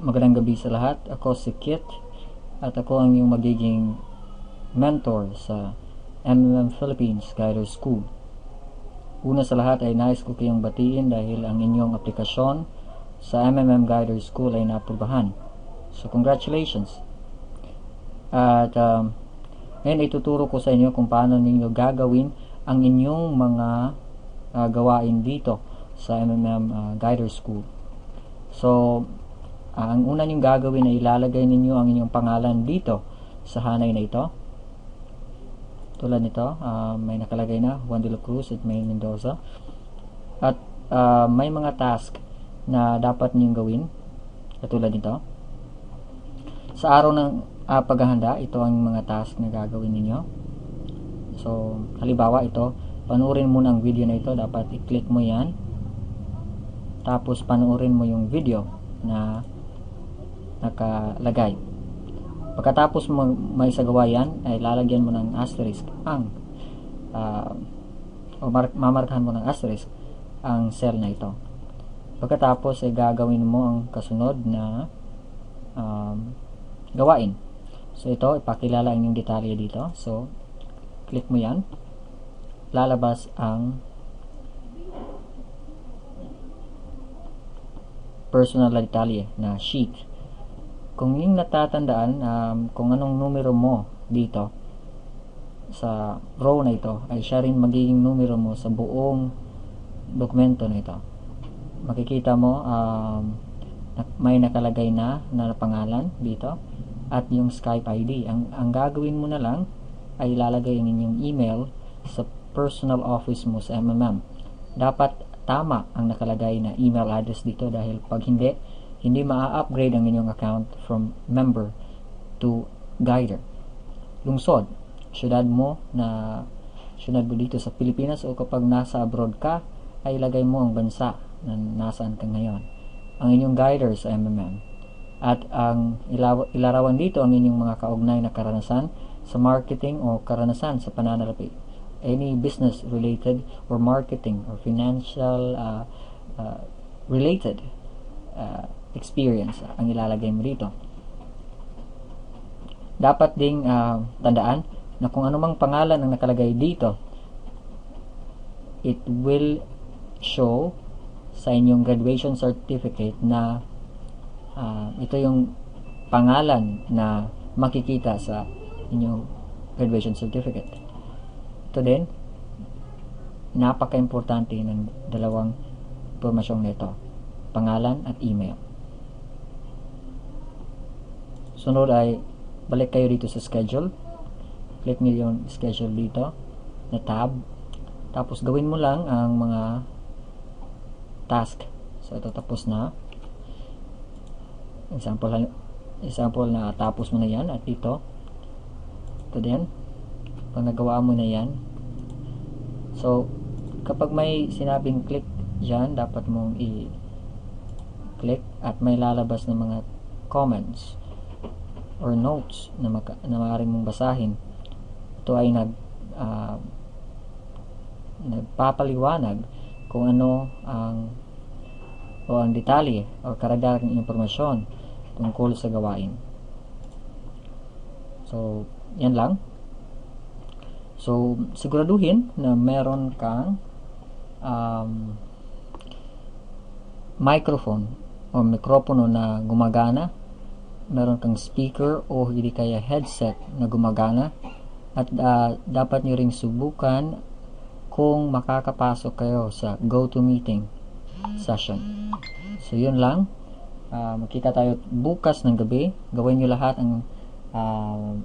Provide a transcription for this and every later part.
Magandang gabi sa lahat. Ako si Kit at ako ang iyong magiging mentor sa MMM Philippines Guider School. Una sa lahat ay nais ko kayong batiin dahil ang inyong aplikasyon sa MMM Guider School ay naaprubahan. So congratulations. At ngayon ituturo ko sa inyo kung paano ninyo gagawin ang inyong mga gawain dito sa MMM Guider School. So ang una niyong gagawin ay ilalagay ninyo ang inyong pangalan dito sa hanay na ito. Tulad nito, may nakalagay na Juan de la Cruz at May Mendoza. At may mga task na dapat niyong gawin. Katulad nito. Sa araw ng paghahanda, ito ang mga task na gagawin ninyo. So, halimbawa ito, panoorin mo ng video na ito. Dapat i-click mo yan. Tapos panoorin mo yung video na nakalagay. Pagkatapos mo may sagawa yan, ay lalagyan mo ng asterisk ang mamarkahan mo ng asterisk ang cell na ito. Pagkatapos ay gagawin mo ang kasunod na gawain. So ito, ipakilala ang inyong detalye dito. So click mo yan, lalabas ang personal detalye na sheet. Kung yung natatandaan, kung anong numero mo dito sa row na ito, ay siya rin magiging numero mo sa buong dokumento na ito. Makikita mo may nakalagay na pangalan dito at yung Skype ID. Ang gagawin mo na lang ay ilalagay ang inyong email sa personal office mo sa MMM. Dapat tama ang nakalagay na email address dito dahil pag hindi ma-upgrade ang inyong account from member to guider. Lungsod, syudad mo dito sa Pilipinas, o kapag nasa abroad ka, ay ilagay mo ang bansa na nasaan ka ngayon. Ang inyong guider sa MMM. At ang ilarawan dito ang inyong mga kaugnay na karanasan sa marketing o karanasan sa pananalapi. Any business related or marketing or financial related experience ang ilalagay mo dito. Dapat ding tandaan na kung anumang pangalan ang nakalagay dito, it will show sa inyong graduation certificate na ito yung pangalan na makikita sa inyong graduation certificate. Ito din, napaka-importante ng dalawang impormasyong nito, pangalan at email. Sunod ay balik kayo dito sa schedule. Click niyo yung schedule dito na tab. Tapos gawin mo lang ang mga task. So ito tapos na. Example na tapos mo na yan. At dito ito din, pag nagawa mo na yan, so kapag may sinabing click dyan, dapat mong i-click at may lalabas ng mga comments or notes na maaaring mong basahin. Ito ay nagpapaliwanag kung ano ang detalye o karagdagang impormasyon tungkol sa gawain. So yan lang. So siguraduhin na meron kang microphone o mikropono na gumagana, meron kang speaker o hindi kaya headset na gumagana, at dapat nyo ring subukan kung makakapasok kayo sa GoToMeeting session. So yun lang. Magkita tayo bukas ng gabi. Gawin nyo lahat ang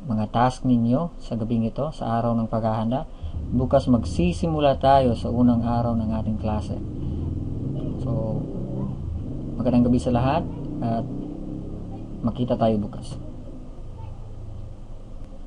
mga task ninyo sa gabing ito, sa araw ng paghahanda. Bukas magsisimula tayo sa unang araw ng ating klase. So magandang gabi sa lahat at makita tayo bukas.